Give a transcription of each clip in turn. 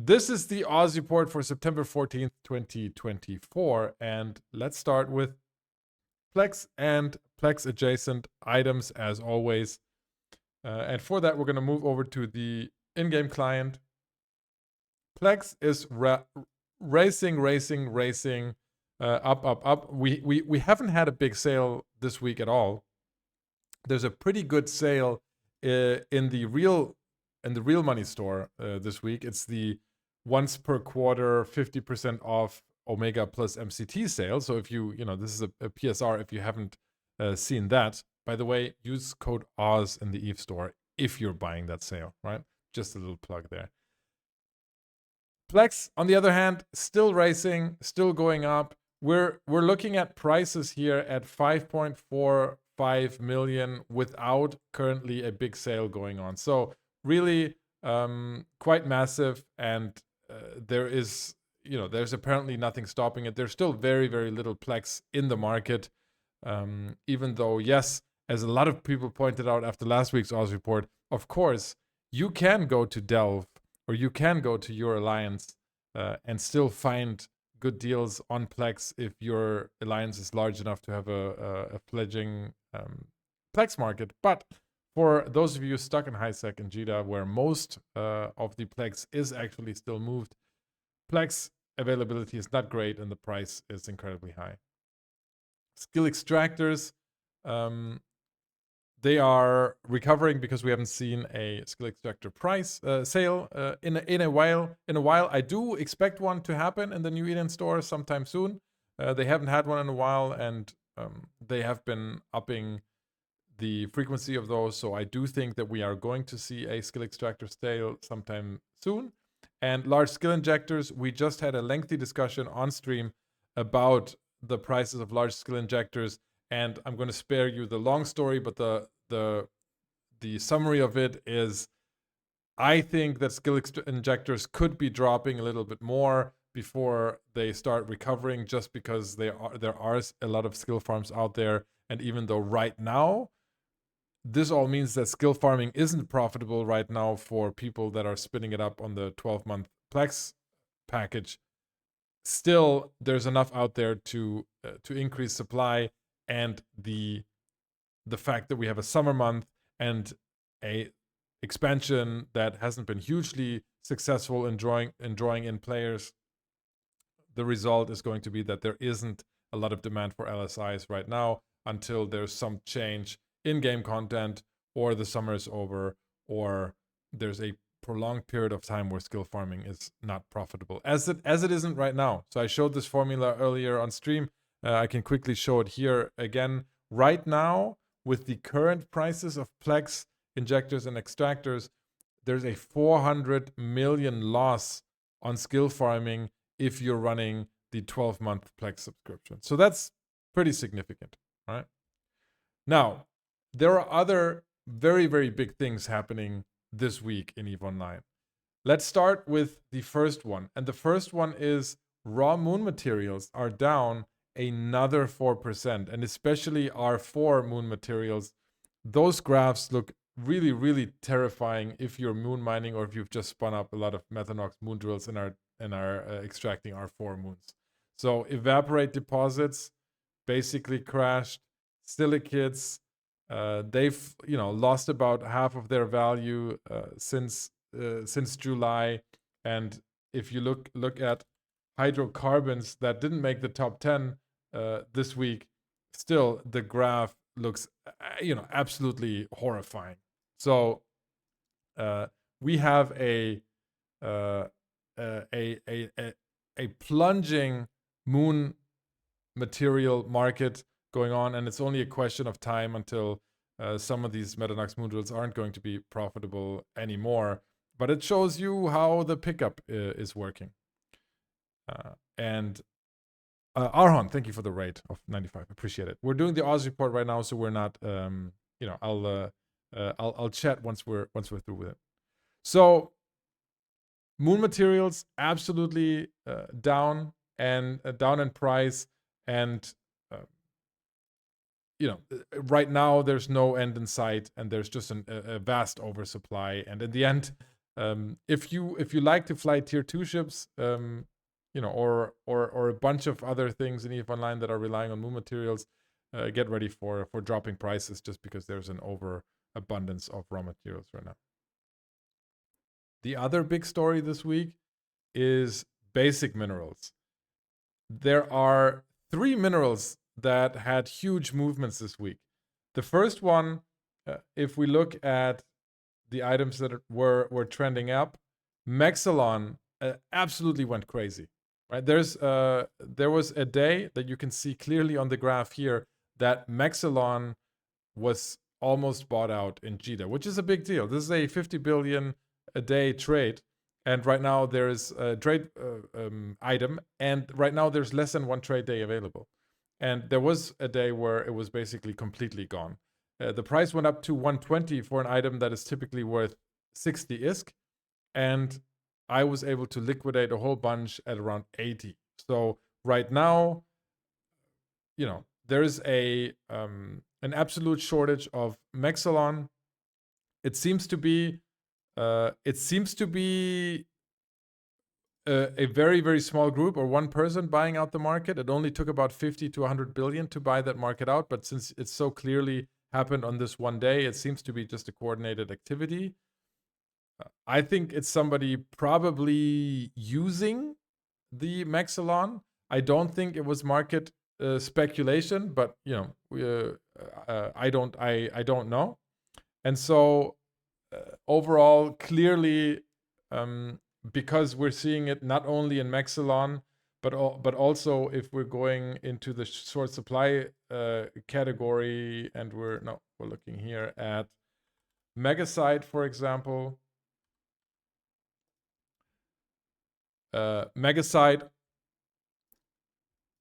This is the Oz report for September 14th, 2024. And let's start with Plex and Plex adjacent items as always. And for that, we're going to move over to the in-game client. Plex is racing, up. We haven't had a big sale this week at all. There's a pretty good sale in the real money store this week. It's the once per quarter 50% off Omega plus MCT sale. So if you this is a PSR if you haven't seen that. By the way, use code Oz in the Eve store if you're buying that sale, right? Just a little plug there. Plex, on the other hand, still racing, still going up. We're looking at prices here at 5.45 million without currently a big sale going on. So really quite massive, and there's apparently nothing stopping it. There's still very, very little Plex in the market, even though, yes, as a lot of people pointed out after last week's Oz report, of course, you can go to Delve or you can go to your alliance and still find good deals on Plex if your alliance is large enough to have a fledgling Plex market. But for those of you stuck in HiSec and JITA, where most of the Plex is actually still moved, Plex availability is not great and the price is incredibly high. Skill extractors, they are recovering because we haven't seen a skill extractor price sale in a while. I do expect one to happen in the new Eden store sometime soon. They haven't had one in a while, and they have been upping the frequency of those. So I do think that we are going to see a skill extractor sale sometime soon. And large skill injectors, we just had a lengthy discussion on stream about the prices of large skill injectors. And I'm going to spare you the long story, but the summary of it is, I think that skill injectors could be dropping a little bit more before they start recovering, just because there are a lot of skill farms out there. And even though right now, this all means that skill farming isn't profitable right now for people that are spinning it up on the 12-month Plex package, still there's enough out there to increase supply. And the fact that we have a summer month and a expansion that hasn't been hugely successful in drawing in players, the result is going to be that there isn't a lot of demand for LSIs right now until there's some change in-game content, or the summer is over, or there's a prolonged period of time where skill farming is not profitable, as it isn't right now. So I showed this formula earlier on stream. I can quickly show it here again. Right now, with the current prices of Plex injectors and extractors, there's a 400 million loss on skill farming if you're running the 12-month Plex subscription. So that's pretty significant, right? Now, there are other very, very big things happening this week in EVE Online. Let's start with the first one. And the first one is raw moon materials are down another 4%. And especially R4 moon materials. Those graphs look really, really terrifying if you're moon mining or if you've just spun up a lot of Methanox moon drills and are extracting R4 moons. So evaporate deposits basically crashed. Silicates, they've lost about half of their value since July. And if you look at hydrocarbons that didn't make the top 10 this week, still the graph looks absolutely horrifying. So we have a plunging moon material market going on, and it's only a question of time until some of these Metanox moon drills aren't going to be profitable anymore. But it shows you how the pickup is working. And Arhon, thank you for the rate of 95. Appreciate it. We're doing the Oz report right now, so we're not. I'll chat once we're through with it. So moon materials absolutely down in price, and right now there's no end in sight, and there's just a vast oversupply. And in the end, If you like to fly tier 2 ships, you know, or a bunch of other things in EVE Online that are relying on Moon materials, get ready for dropping prices just because there's an overabundance of raw materials right now. The other big story this week is basic minerals. There are 3 minerals that had huge movements this week. The first one, if we look at the items that were trending up, Mexallon absolutely went crazy. Right? There was a day that you can see clearly on the graph here that Mexallon was almost bought out in JITA, which is a big deal. This is a 50 billion a day trade. And right now there is a trade item, and right now there's less than 1 trade day available. And there was a day where it was basically completely gone. The price went up to 120 for an item that is typically worth 60 ISK, and I was able to liquidate a whole bunch at around 80. So right now, you know, there is an absolute shortage of Mexallon. It seems to be a very, very small group or one person buying out the market. It only took about 50 to 100 billion to buy that market out. But since it's so clearly happened on this one day, it seems to be just a coordinated activity. I think it's somebody probably using the Mexallon. I don't think it was market speculation, but you know, I don't know. And so overall, clearly, because we're seeing it not only in Mexallon, but also if we're going into the short supply category, and we're looking here at Megasite, for example. Megasite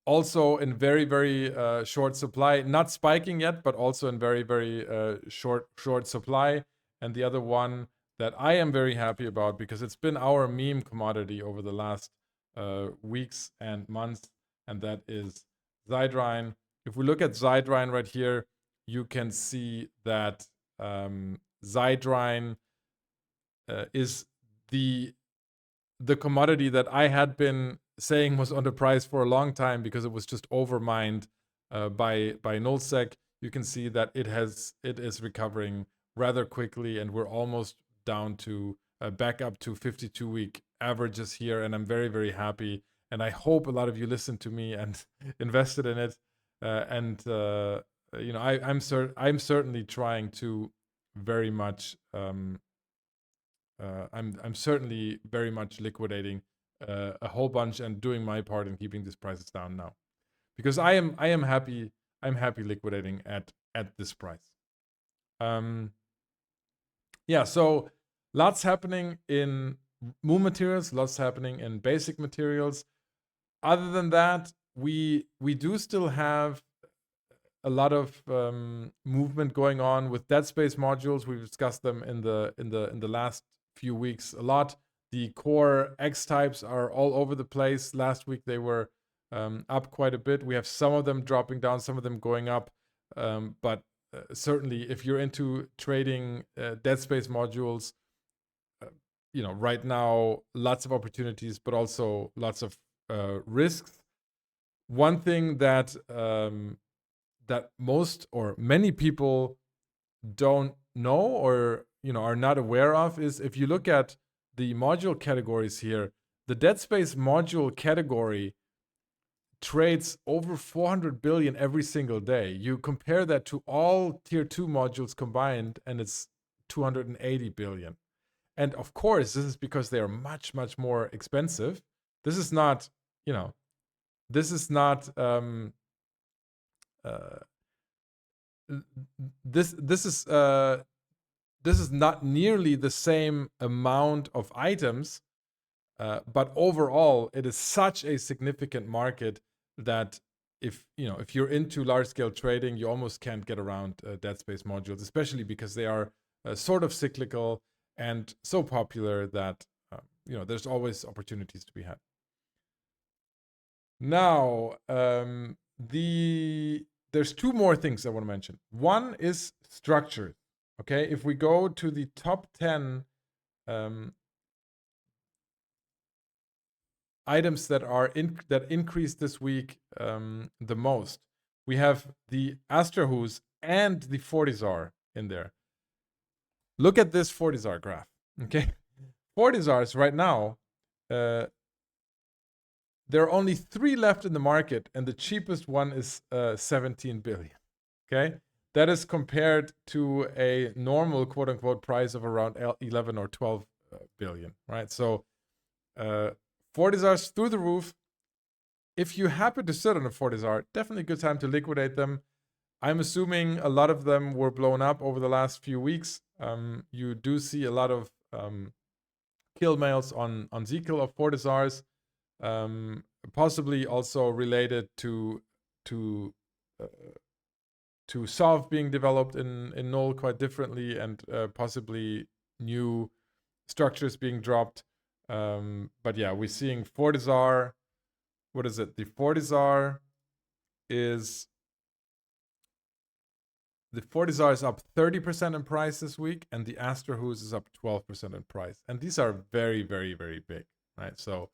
also in very, very short supply, not spiking yet, but also in very, very short supply. And the other one that I am very happy about, because it's been our meme commodity over the last weeks and months, and that is Zydrine. If we look at Zydrine right here, you can see that Zydrine is the commodity that I had been saying was underpriced for a long time because it was just overmined by nullsec. You can see that it is recovering rather quickly, and we're almost down to back up to 52-week averages here, and I'm very, very happy. And I hope a lot of you listened to me and invested in it. You know, I'm certainly trying to very much. I'm certainly very much liquidating a whole bunch and doing my part in keeping these prices down now, because I am happy. I'm happy liquidating at this price. Yeah. So lots happening in Moon materials. Lots happening in basic materials. Other than that, we do still have a lot of movement going on with Deadspace modules. We've discussed them in the last few weeks a lot. The core X types are all over the place. Last week they were up quite a bit. We have some of them dropping down, some of them going up. But certainly, if you're into trading Deadspace modules, you know, right now lots of opportunities, but also lots of risks. One thing that that most or many people don't know, or you know, are not aware of, is if you look at the module categories here, the Deadspace module category trades over 400 billion every single day. You compare that to all tier 2 modules combined, and it's 280 billion. And of course, this is because they are much, much more expensive. This is not, you know, this is not this is not nearly the same amount of items, but overall, it is such a significant market that if you're into large scale trading, you almost can't get around Deadspace modules, especially because they are sort of cyclical and so popular that there's always opportunities to be had. Now, there's 2 more things I want to mention. One is structure. Okay, if we go to the top 10 items that are that increased this week the most. We have the Asterhus and the Fortizar in there. Look at this Fortizar graph. Okay, Fortizars right now, there are only 3 left in the market, and the cheapest one is 17 billion. Okay, that is compared to a normal quote unquote price of around 11 or 12 billion, right? So Fortizars through the roof. If you happen to sit on a Fortizar, definitely a good time to liquidate them. I'm assuming a lot of them were blown up over the last few weeks. You do see a lot of kill mails on Zekiel of Fortizars, possibly also related to Sov being developed in Null quite differently, and possibly new structures being dropped. But yeah, we're seeing Fortizar. What is it? The Fortizar is up 30% in price this week, and the Asterhus is up 12% in price. And these are very, very, very big, right? So,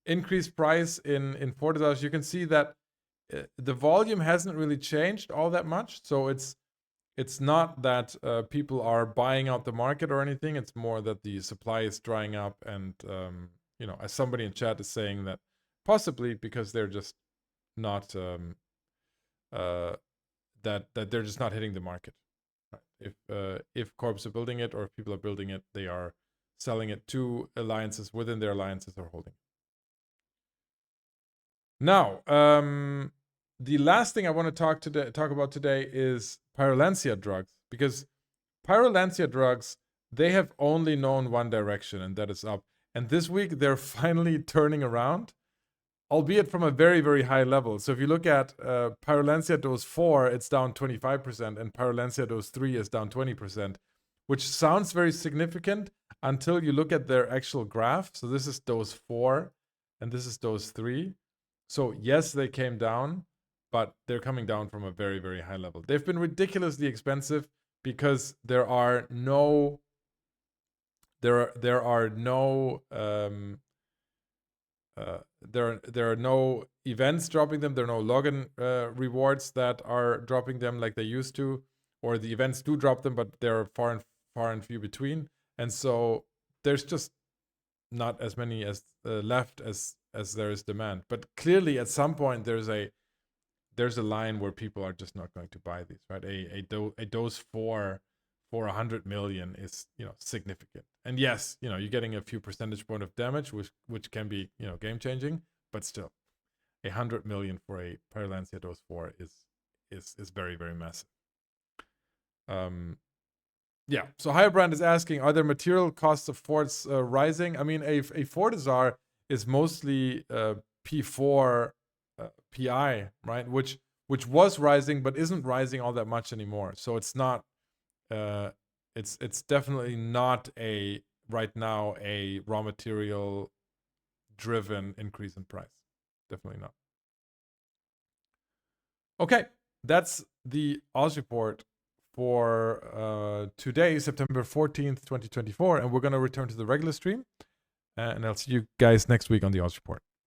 increased price in Fortizars. You can see that the volume hasn't really changed all that much. So it's not that people are buying out the market or anything. It's more that the supply is drying up, and as somebody in chat is saying, that possibly because they're just not that they're just not hitting the market. Right? If corps are building it, or if people are building it, they are selling it to alliances within their alliances or holding. Now, the last thing I want to talk about today is Pyrolantia drugs, because Pyrolantia drugs, they have only known one direction, and that is up. And this week they're finally turning around, albeit from a very, very high level. So if you look at Pyrolantia dose 4, it's down 25%, and Pyrolantia dose 3 is down 20%, which sounds very significant until you look at their actual graph. So this is dose 4, and this is dose 3. So yes, they came down, but they're coming down from a very, very high level. They've been ridiculously expensive because there are no events dropping them. There are no login rewards that are dropping them like they used to, or the events do drop them, but they're far and few between. And so there's just not as many as left as there is demand. But clearly, at some point, there's a line where people are just not going to buy these, right? A dose 4 for 100 million is significant. And yes, you're getting a few percentage point of damage, which can be game changing, but still, 100 million for a Pyrolantia dose 4 is very, very massive. Yeah. So Higherbrand is asking, are there material costs of forts rising? I mean, a Fortizar is mostly P4 PI, right? Which was rising, but isn't rising all that much anymore. So it's not. It's definitely not right now a raw material driven increase in price. Definitely not. Okay, that's the Oz report for today, September 14th, 2024, and we're going to return to the regular stream, and I'll see you guys next week on the Oz report.